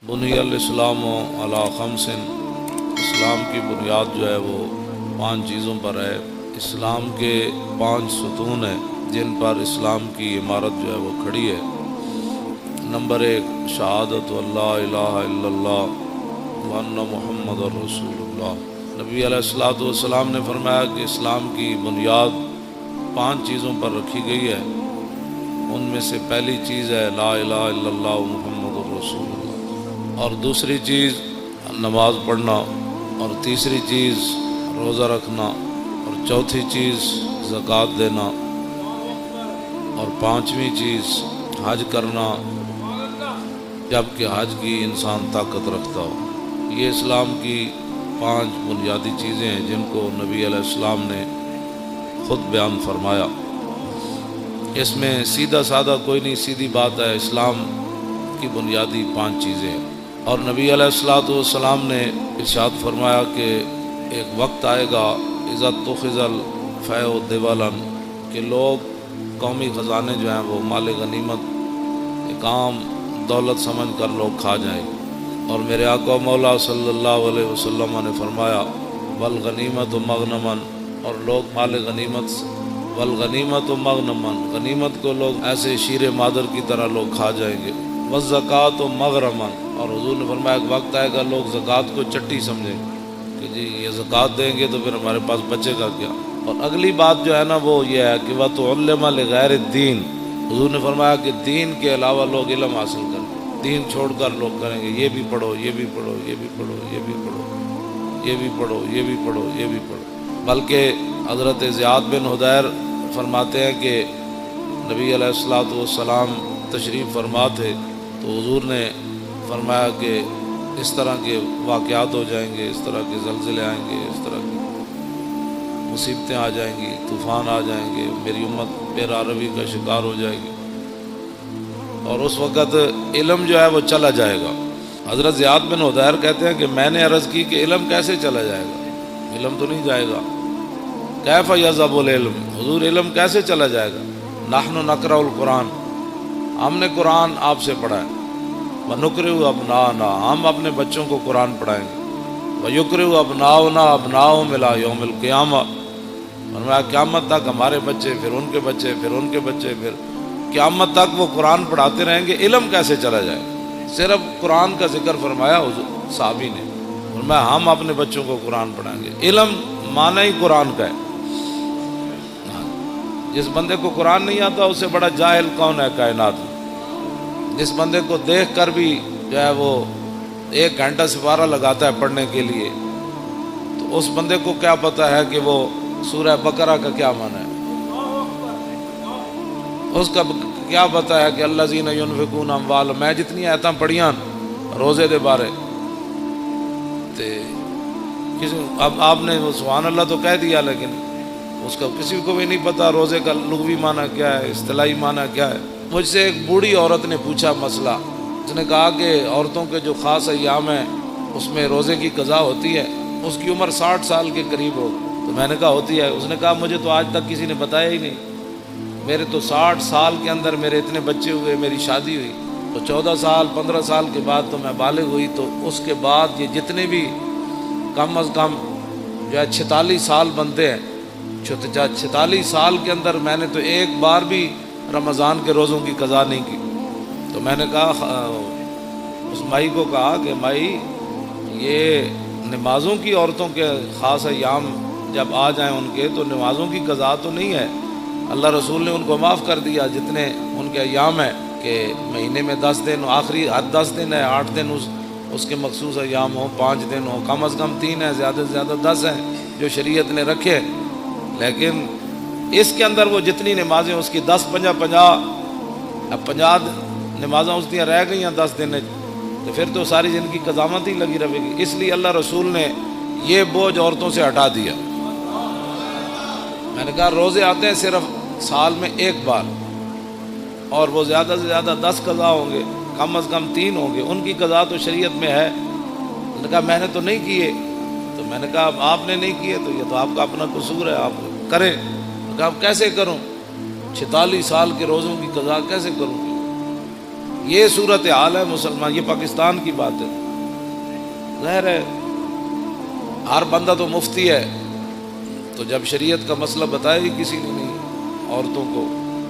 بنی الاسلام علی خمسن، اسلام کی بنیاد جو ہے وہ 5 چیزوں پر ہے۔ اسلام کے 5 ستون ہیں جن پر اسلام کی عمارت جو ہے وہ کھڑی ہے۔ نمبر 1، شہادت اللہ الہ الا اللہ وان محمد رسول اللہ۔ نبی علیہ الصلوۃ والسلام نے فرمایا کہ اسلام کی بنیاد 5 چیزوں پر رکھی گئی ہے۔ ان میں سے پہلی چیز ہے لا الہ الا اللہ محمد رسول اللہ، اور دوسری چیز نماز پڑھنا، اور تیسری چیز روزہ رکھنا، اور چوتھی چیز زکوٰۃ دینا، اور 5ویں چیز حج کرنا جب کہ حج کی انسان طاقت رکھتا ہو۔ یہ اسلام کی 5 بنیادی چیزیں ہیں جن کو نبی علیہ السلام نے خود بیان فرمایا۔ اس میں سیدھا سادہ کوئی نہیں، سیدھی بات ہے، اسلام کی بنیادی 5 چیزیں ہیں۔ اور نبی علیہ الصلوۃ والسلام نے ارشاد فرمایا کہ ایک وقت آئے گا اذا اتخذ الفیء دبلا، کہ لوگ قومی خزانے جو ہیں وہ مال غنیمت ایک عام دولت سمجھ کر لوگ کھا جائیں گے۔ اور میرے آقا مولا صلی اللہ علیہ وسلم نے فرمایا والغنیمت مغنما، اور لوگ مال غنیمت والغنیمت مغنما، غنیمت کو لوگ ایسے شیر مادر کی طرح لوگ کھا جائیں گے۔ والزکوٰۃ مغرما، اور حضور نے فرمایا ایک وقت آئے گا لوگ زکوٰۃ کو چٹی سمجھیں گے کہ جی یہ زکوٰۃ دیں گے تو پھر ہمارے پاس بچے گا کیا۔ اور اگلی بات جو ہے نا وہ یہ ہے کہ وَتُعَلِّمَ لِغَيْرِ الدِّينِ، حضور نے فرمایا کہ دین کے علاوہ لوگ علم حاصل کریں، دین چھوڑ کر لوگ کریں گے یہ بھی پڑھو، یہ بھی پڑھو، یہ بھی پڑھو، یہ بھی پڑھو، یہ بھی پڑھو، یہ بھی پڑھو، یہ بھی پڑھو۔ بلکہ حضرت زیاد بن حدیر فرماتے ہیں کہ نبی علیہ الصلوۃ والسلام تشریف فرما تھے تو حضور نے فرمایا کہ اس طرح کے واقعات ہو جائیں گے، اس طرح کے زلزلے آئیں گے، اس طرح کی مصیبتیں آ جائیں گی، طوفان آ جائیں گے، میری امت بے راروی کا شکار ہو جائے گی، اور اس وقت علم جو ہے وہ چلا جائے گا۔ حضرت زیاد بن حدیر کہتے ہیں کہ میں نے عرض کی کہ علم کیسے چلا جائے گا، علم تو نہیں جائے گا۔ کیف یذهب العلم، حضور علم کیسے چلا جائے گا؟ نحن نقرأ القرآن، ہم نے قرآن آپ سے پڑھا ہے۔ وَنُقْرِئُ أَبْنَاءَنَا، ہم اپنے بچوں کو قرآن پڑھائیں گے۔ وَيُقْرِئُ أَبْنَاؤُنَا أَبْنَاءَهُمْ إِلَىٰ يَوْمِ الْقِيَامَةِ، فرمایا قیامت تک ہمارے بچے، پھر ان کے بچے، پھر ان کے بچے، پھر قیامت تک وہ قرآن پڑھاتے رہیں گے۔ علم کیسے چلا جائے؟ صرف قرآن کا ذکر فرمایا حضور صحابی نے، فرمایا ہم اپنے بچوں کو قرآن پڑھائیں گے۔ علم معنی ہی قرآن کا ہے۔ جس بندے کو قرآن نہیں آتا اس سے بڑا جاہل کون ہے کائنات میں؟ جس بندے کو دیکھ کر بھی جو ہے وہ 1 گھنٹہ سپارہ لگاتا ہے پڑھنے کے لیے، تو اس بندے کو کیا پتہ ہے کہ وہ سورہ بقرہ کا کیا معنی ہے؟ اس کا کیا پتہ ہے کہ الذین ينفقون اموالهم، میں جتنی آیتاں پڑھیاں روزے دے بارے تے اب آپ نے وہ سبحان اللہ تو کہہ دیا، لیکن اس کا کسی کو بھی نہیں پتہ روزے کا لغوی معنی کیا ہے، اصطلاحی معنی کیا ہے۔ مجھ سے ایک بوڑھی عورت نے پوچھا مسئلہ، اس نے کہا کہ عورتوں کے جو خاص ایام ہیں اس میں روزے کی قضا ہوتی ہے، اس کی عمر 60 سال کے قریب ہو، تو میں نے کہا ہوتی ہے، اس نے کہا مجھے تو آج تک کسی نے بتایا ہی نہیں، میرے تو 60 سال کے اندر میرے اتنے بچے ہوئے، میری شادی ہوئی تو 14 سال 15 سال کے بعد تو میں بالغ ہوئی، تو اس کے بعد یہ جتنے بھی کم از کم جو ہے 46 سال بنتے ہیں، 46 سال کے اندر میں نے تو ایک بار بھی رمضان کے روزوں کی قضا نہیں کی۔ تو میں نے کہا اس مائی کو کہا کہ مائی یہ نمازوں کی عورتوں کے خاص ایام جب آ جائیں ان کے تو نمازوں کی قضا تو نہیں ہے، اللہ رسول نے ان کو معاف کر دیا جتنے ان کے ایام ہیں کہ مہینے میں 10 دن، آخری 10 دن ہے، 8 دن اس کے مخصوص ایام ہوں، 5 دن ہوں، کم از کم 3 ہیں، زیادہ سے زیادہ 10 ہیں جو شریعت نے رکھے، لیکن اس کے اندر وہ جتنی نمازیں اس کی 10 50 اب 50 نمازیں اس دیا رہ گئی ہیں 10 دن، تو پھر تو ساری زندگی قضامت ہی لگی رہے گی۔ اس لیے اللہ رسول نے یہ بوجھ عورتوں سے ہٹا دیا۔ میں نے کہا روزے آتے ہیں صرف سال میں 1 بار، اور وہ زیادہ سے زیادہ 10 قضا ہوں گے، کم از کم 3 ہوں گے، ان کی قضا تو شریعت میں ہے۔ میں نے کہا میں نے تو نہیں کیے، تو میں نے کہا آپ نے نہیں کیے تو یہ تو آپ کا اپنا قصور ہے، آپ کریں۔ میں نے کہا کیسے کروں، 46 سال کے روزوں کی قضا کیسے کروں؟ یہ صورت حال ہے مسلمان. یہ پاکستان کی بات ہے. ظاہر ہے ہر بندہ تو مفتی ہے, تو جب شریعت کا مسئلہ بتایا ہی کسی نے نہیں عورتوں کو.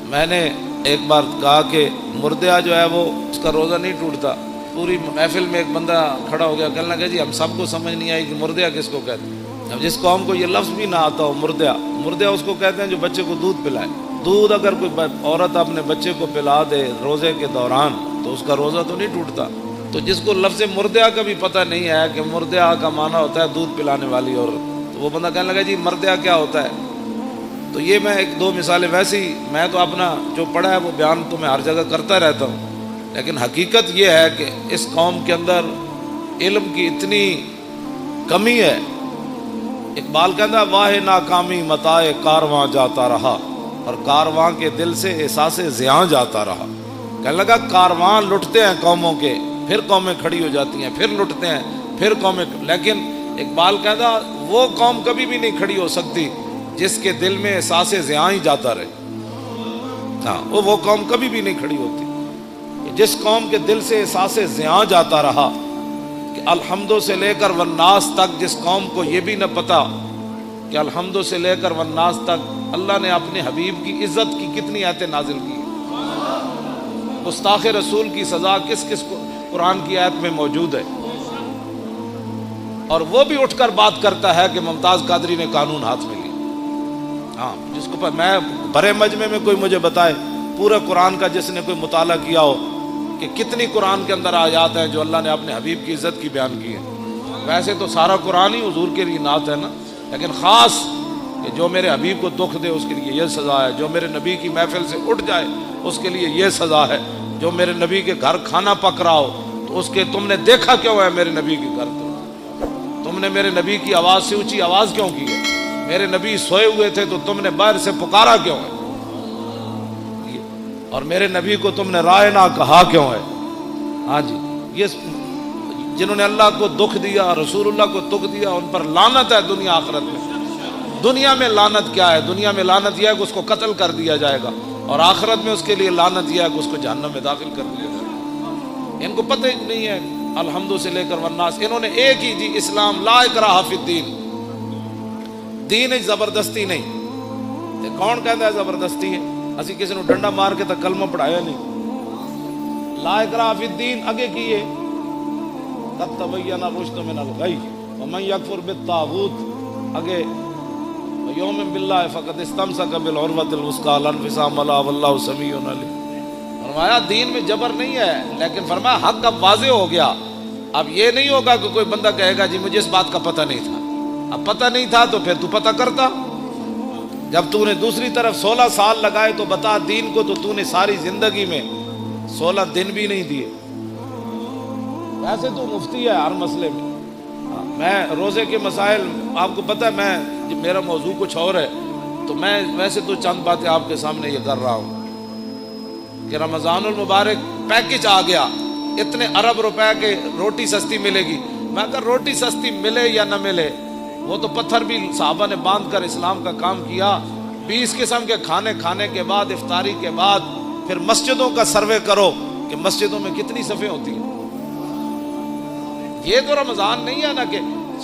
میں نے ایک بار کہا کہ مردہ جو ہے وہ اس کا روزہ نہیں ٹوٹتا. پوری محفل میں ایک بندہ کھڑا ہو گیا, کہنے لگا جی ہم سب کو سمجھ نہیں آئی کہ مردہ کس کو کہتے ہیں. اب جس قوم کو یہ لفظ بھی نہ آتا ہو مردہ, مردہ اس کو کہتے ہیں جو بچے کو دودھ پلائے. دودھ اگر کوئی عورت اپنے بچے کو پلا دے روزے کے دوران تو اس کا روزہ تو نہیں ٹوٹتا. تو جس کو لفظ مردہ کا بھی پتہ نہیں ہے کہ مردہ کا معنی ہوتا ہے دودھ پلانے والی عورت, تو وہ بندہ کہنے لگا جی مردہ کیا ہوتا ہے. تو یہ میں ایک دو مثالیں, ویسی میں تو اپنا جو پڑھا ہے وہ بیان تو میں ہر جگہ کرتا رہتا ہوں, لیکن حقیقت یہ ہے کہ اس قوم کے اندر علم کی اتنی کمی ہے. اقبال کہتا ہے واہ ناکامی متاع کارواں جاتا رہا اور کارواں کے دل سے احساس زیاں جاتا رہا. کہنے لگا کارواں لٹتے ہیں قوموں کے, پھر قومیں کھڑی ہو جاتی ہیں, پھر لٹتے ہیں, پھر قومیں. لیکن اقبال کہتا وہ قوم کبھی بھی نہیں کھڑی ہو سکتی جس کے دل میں احساس زیاں ہی جاتا رہے. ہاں وہ قوم کبھی بھی نہیں کھڑی ہوتی جس قوم کے دل سے احساس زیاں جاتا رہا. کہ الحمدو سے لے کر والناس تک جس قوم کو یہ بھی نہ پتا کہ الحمدو سے لے کر والناس تک اللہ نے اپنے حبیب کی عزت کی کتنی آیتیں نازل کی. گستاخ رسول کی سزا کس کس کو قرآن کی آیت میں موجود ہے, اور وہ بھی اٹھ کر بات کرتا ہے کہ ممتاز قادری نے قانون ہاتھ میں لی. ہاں جس کو میں بڑے مجمع میں کوئی مجھے بتائے پورے قرآن کا جس نے کوئی مطالعہ کیا ہو کہ کتنی قرآن کے اندر آیات ہیں جو اللہ نے اپنے حبیب کی عزت کی بیان کی ہے. ویسے تو سارا قرآن ہی حضور کے لیے نعت ہے نا, لیکن خاص کہ جو میرے حبیب کو دکھ دے اس کے لیے یہ سزا ہے, جو میرے نبی کی محفل سے اٹھ جائے اس کے لیے یہ سزا ہے, جو میرے نبی کے گھر کھانا پک رہا ہو تو اس کے تم نے دیکھا کیوں ہے میرے نبی کے گھر, تم نے میرے نبی کی آواز سے اونچی آواز کیوں کی ہے, میرے نبی سوئے ہوئے تھے تو تم نے باہر سے پکارا کیوں ہے, اور میرے نبی کو تم نے رائے نہ کہا کیوں ہے. ہاں جی, یہ جنہوں نے اللہ کو دکھ دیا رسول اللہ کو دکھ دیا ان پر لعنت ہے دنیا آخرت میں. دنیا میں لعنت کیا ہے, دنیا میں لعنت یہ ہے کہ اس کو قتل کر دیا جائے گا, اور آخرت میں اس کے لیے لعنت یہ ہے کہ اس کو جہنم میں داخل کر دیا جائے گا. ان کو پتہ ہی نہیں ہے الحمدو سے لے کر والناس. انہوں نے ایک ہی جی اسلام لا اکراہ فی الدین, دین زبردستی نہیں. کون کہتا ہے زبردستی ہے, اسی کسی نے ڈنڈا مار کے تک کلمہ پڑھایا نہیں. لا اکراہ فی الدین اگے کیے قد تبین الرشد من الغی ومن یکفر بالطاغوت, اگے یوم باللہ فقد استمسک بالعروۃ الوثقی لا انفصام لها واللہ سمیع علیم. فرمایا دین میں جبر نہیں ہے, لیکن فرمایا حق اب واضح ہو گیا. اب یہ نہیں ہوگا کہ کوئی بندہ کہے گا جی مجھے اس بات کا پتہ نہیں تھا. اب پتہ نہیں تھا تو پھر تو پتہ کرتا. جب تو نے دوسری طرف 16 سال لگائے تو بتا دین کو, تو نے ساری زندگی میں 16 دن بھی نہیں دیے. ویسے تو مفتی ہے ہر مسئلے میں. میں روزے کے مسائل آپ کو پتہ ہے, میں میرا موضوع کچھ اور ہے تو میں ویسے تو چند باتیں آپ کے سامنے یہ کر رہا ہوں کہ رمضان المبارک پیکج آ گیا, اتنے ارب روپے کے روٹی سستی ملے گی. میں اگر روٹی سستی ملے یا نہ ملے, وہ تو پتھر بھی صحابہ نے باندھ کر اسلام کا کام کیا. 20 قسم کے کھانے کھانے کے بعد افطاری کے بعد پھر مسجدوں کا سروے کرو کہ مسجدوں میں کتنی صفیں ہوتی ہیں. یہ تو رمضان نہیں ہے نا کہ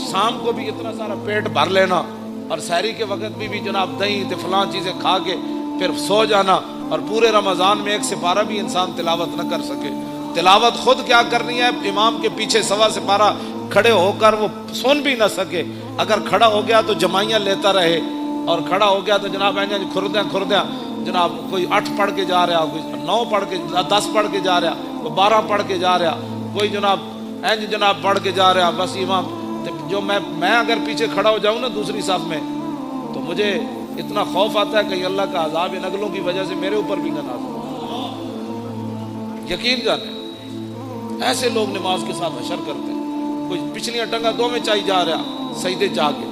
شام کو بھی اتنا سارا پیٹ بھر لینا اور سحری کے وقت بھی جناب دہی فلاں چیزیں کھا کے پھر سو جانا, اور پورے رمضان میں ایک سپارہ بھی انسان تلاوت نہ کر سکے. تلاوت خود کیا کرنی ہے, امام کے پیچھے سوا سپارہ کھڑے ہو کر وہ سن بھی نہ سکے. اگر کھڑا ہو گیا تو جمائیاں لیتا رہے, اور کھڑا ہو گیا تو جناب کھردیاں جناب کوئی 8 پڑھ کے جا رہا, کوئی 9 پڑھ کے 10 پڑھ کے جا رہا, کوئی 12 پڑھ کے جا رہا, کوئی جناب پڑھ کے جا رہا. بس امام جو میں اگر پیچھے کھڑا ہو جاؤں نا دوسری صف میں تو مجھے اتنا خوف آتا ہے کہ اللہ کا عذاب ان اگلوں کی وجہ سے میرے اوپر بھی نہ نازل ہو. یقین جانے ایسے لوگ نماز کے ساتھ حشر کرتے ہیں. کوئی پچھلیاں ٹنگا 2 میں چاہی جا رہا سجدے جا کے.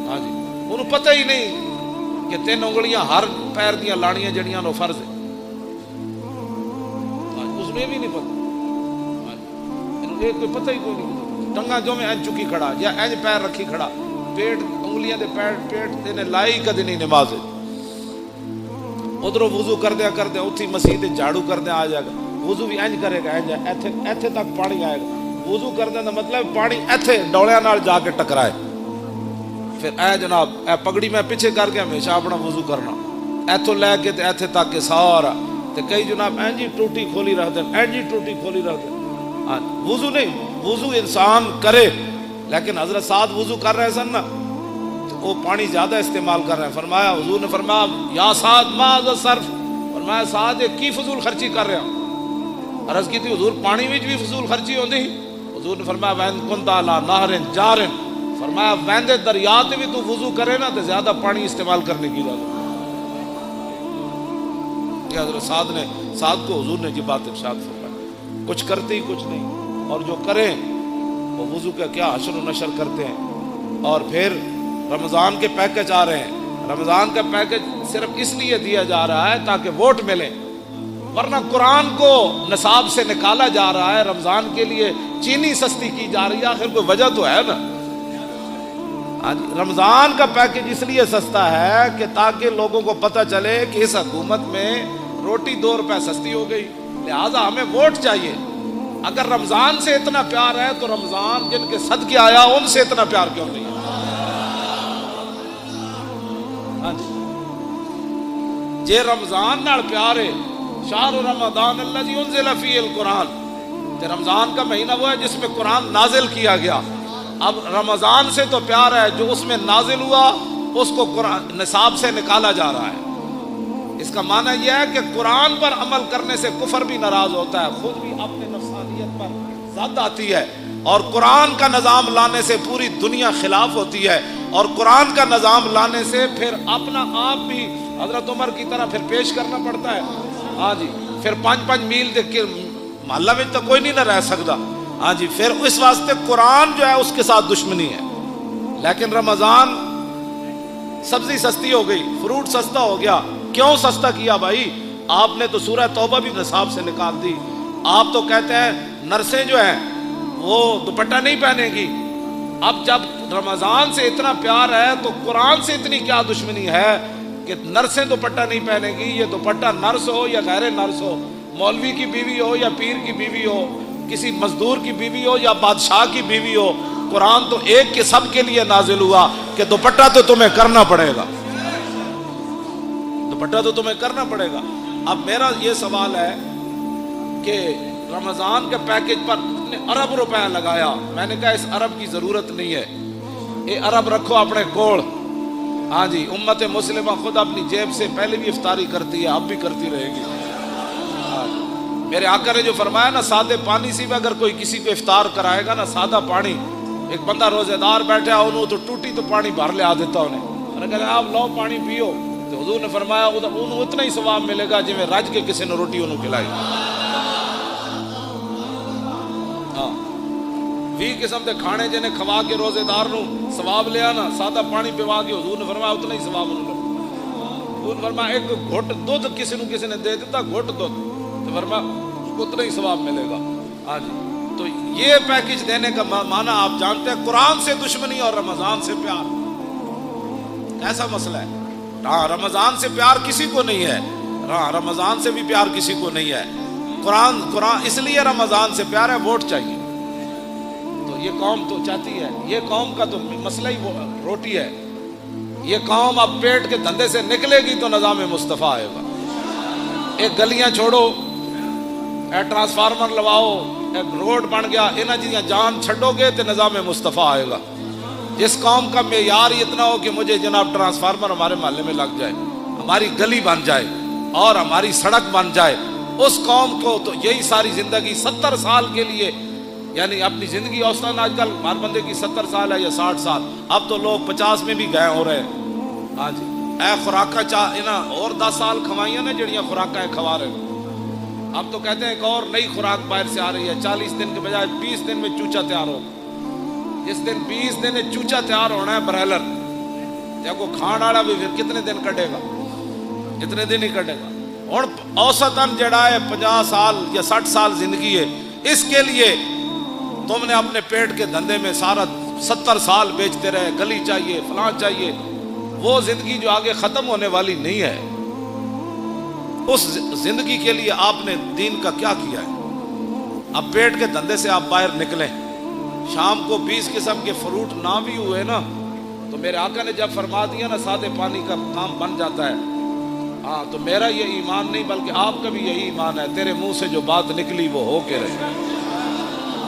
ہاں جی, انہوں پتہ ہی نہیں کہ 3 انگلیاں ہر پیر دیا لانیاں جڑیاں نو فرض ہے. اس میں بھی نہیں پتہ, کوئی پتہ ہی کوئی نہیں. ٹنگا جو میں این چکی کھڑا یا این پیر رکھی کھڑا, پیٹ انگلیاں دے پیٹ دینے لائی کدی نہیں نماز. ادھر وضو کر دیا اتھی مسیح جھاڑو کر دیا آ جائے گا. وضو بھی انج کرے گا، انج ایتھے تک پانی آئے گا۔ وضو کرنے کا مطلب پانی ایتھے ڈولیاں نال جا کے ٹکرائے، پھر اے جناب اے پگڑی میں پیچھے کر کے ہمیشہ اپنا وضو کرنا، ایتھوں لے کے تے ایتھے تک کے سارا۔ تے کئی جناب اینجی ٹوٹی کھولی رکھ دیں، اینجی ٹوٹی کھولی رکھ دیں۔ ہاں وضو نہیں، وضو انسان کرے، لیکن حضرت سعد وضو کر رہے سن نا تو وہ پانی زیادہ استعمال کر رہے ہیں۔ فرمایا حضور نے فرمایا یا سعد ما ذا صرف، فرمایا سعد یہ کی فضول خرچی کر رہے ہیں؟ عرض کی تھی حضور پانی وچ بھی فضول خرچی ہوندی؟ حضور نے فرمایا وین کنت علی نہر جار، فرمایا ویندے دریا تے بھی تو وضو کرے نا تو زیادہ پانی استعمال کرنے کی ضرورت۔ یہ حضرت سعد کو حضور نے یہ بات ارشاد فرمائی، کچھ کرتے ہی کچھ نہیں، اور جو کریں وہ وضو کا کیا حشر و نشر کرتے ہیں۔ اور پھر رمضان کے پیکج آ رہے ہیں، رمضان کا پیکج صرف اس لیے دیا جا رہا ہے تاکہ ووٹ ملے، ورنہ قرآن کو نصاب سے نکالا جا رہا ہے، رمضان کے لیے چینی سستی کی جا رہی ہے، آخر کوئی وجہ تو ہے نا۔ رمضان کا پیکج اس لیے سستا ہے کہ تاکہ لوگوں کو پتہ چلے کہ اس حکومت میں روٹی 2 روپے سستی ہو گئی، لہٰذا ہمیں ووٹ چاہیے۔ اگر رمضان سے اتنا پیار ہے تو رمضان جن کے صدقے آیا ان سے اتنا پیار کیوں نہیں ہے؟ جے رمضان نال پیار ہے، شہر رمضان الذی انزل فیہ القرآن، تے رمضان کا مہینہ وہ ہے جس میں قرآن نازل کیا گیا۔ اب رمضان سے تو پیار ہے، جو اس میں نازل ہوا اس کو قرآن نصاب سے نکالا جا رہا ہے۔ اس کا معنی یہ ہے کہ قرآن پر عمل کرنے سے کفر بھی ناراض ہوتا ہے، خود بھی اپنے نفسانیت پر زد آتی ہے، اور قرآن کا نظام لانے سے پوری دنیا خلاف ہوتی ہے، اور قرآن کا نظام لانے سے پھر اپنا آپ بھی حضرت عمر کی طرح پھر پیش کرنا پڑتا ہے۔ ہاں جی، پھر 5 میل دیکھ کے محلہ میں تو کوئی نہیں نہ رہ سکتا۔ ہاں جی، پھر اس واسطے قرآن جو ہے اس کے ساتھ دشمنی ہے۔ لیکن رمضان سبزی سستی ہو گئی، فروٹ سستا ہو گیا، کیوں سستا کیا بھائی؟ آپ نے تو سورہ توبہ بھی نصاب سے نکال دی۔ آپ تو کہتے ہیں نرسیں جو ہیں وہ دوپٹہ نہیں پہنے گی، اب جب رمضان سے اتنا پیار ہے تو قرآن سے اتنی کیا دشمنی ہے کہ نرسیں دوپٹہ نہیں پہنے گی؟ یہ دوپٹہ نرس ہو یا غیر نرس ہو، مولوی کی بیوی ہو یا پیر کی بیوی ہو، کسی مزدور کی بیوی ہو یا بادشاہ کی بیوی ہو، قرآن تو ایک کے سب کے لیے نازل ہوا کہ دوپٹہ تو تمہیں کرنا پڑے گا، دوپٹہ تو تمہیں کرنا پڑے گا۔ اب میرا یہ سوال ہے کہ رمضان کے پیکج پر ارب روپے لگایا، میں نے کہا اس ارب کی ضرورت نہیں ہے، یہ ارب رکھو اپنے کوڑ۔ ہاں جی، امت مسلمہ خود اپنی جیب سے پہلے بھی افطاری کرتی ہے، اب بھی کرتی رہے گی۔ میرے آقا نے جو فرمایا نا، سادے پانی سے بھی اگر کوئی کسی کو افطار کرائے گا نا، سادہ پانی، ایک بندہ روزے دار بیٹھا انہوں تو ٹوٹی تو پانی بھر لے آ دیتا انہیں، اگر آپ لو پانی پیو تو حضور نے فرمایا انہوں اتنا ہی ثواب ملے گا جی میں رج کے کسی نے روٹی انہوں کھلائی۔ ہاں 20 قسم کے کھانے جنہیں کھوا کے روزے دار نو ثواب لیا نا، سادہ پانی پیوا کے حضور نے فرمایا اتنا ہی ثواب انہوں نے۔ حضور نے فرمایا ایک گھٹ دودھ کسی نے دے دیتا، گھٹ دودھ، تو فرمایا اتنا ہی ثواب ملے گا۔ ہاں جی، تو یہ پیکج دینے کا معنی آپ جانتے ہیں، قرآن سے دشمنی اور رمضان سے پیار، کیسا مسئلہ ہے؟ ہاں رمضان سے پیار کسی کو نہیں ہے، ہاں رمضان سے بھی پیار کسی کو نہیں ہے۔ قرآن اس لیے رمضان سے پیار ہے، ووٹ چاہیے، تو یہ قوم تو چاہتی ہے، یہ قوم کا تو مسئلہ ہی روٹی ہے۔ یہ قوم اب پیٹ کے دھندے سے نکلے گی تو نظام مصطفیٰ آئے گا۔ ایک گلیاں چھوڑو، اے ٹرانسفارمر لواؤ، ایک روڈ بن گیا، انہاں جیاں جان چھڑو گے تو نظام مصطفیٰ آئے گا۔ جس قوم کا معیار اتنا ہو کہ مجھے جناب ٹرانسفارمر ہمارے محلے میں لگ جائے، ہماری گلی بن جائے اور ہماری سڑک بن جائے، اس قوم کو تو یہی ساری زندگی 70 سال کے لیے، یعنی اپنی زندگی اوسطاً آج کل ہر بندے کی 70 سال ہے یا 60 سال، اب تو لوگ 50 میں بھی گئے ہو رہے ہیں۔ ہاں جی، اے خوراکاں اور 10 سال کھوائیاں نا جڑیاں خوراکاں کھوا رہے ہیں، اب تو کہتے ہیں ایک اور نئی خوراک باہر سے آ رہی ہے، 40 دن کے بجائے 20 دن میں چوچا تیار ہو۔ جس دن 20 دن چوچا تیار ہونا ہے برائلر، جب وہ کھان والا بھی پھر کتنے دن کٹے گا؟ اتنے دن ہی کٹے گا۔ اور اوسطاً جڑا ہے 50 سال یا 60 سال زندگی ہے، اس کے لیے تم نے اپنے پیٹ کے دھندے میں سارا 70 سال بیچتے رہے، گلی چاہیے، فلاں چاہیے، وہ زندگی جو آگے ختم ہونے والی نہیں ہے۔ اس زندگی کے لیے آپ نے دین کا کیا کیا ہے؟ اب پیٹ کے دھندے سے آپ باہر نکلیں، شام کو 20 قسم کے فروٹ نہ بھی ہوئے نا تو میرے آقا نے جب فرما دیا نا سادے پانی کا کام بن جاتا ہے، ہاں تو میرا یہ ایمان نہیں بلکہ آپ کا بھی یہی ایمان ہے، تیرے منہ سے جو بات نکلی وہ ہو کے رہے۔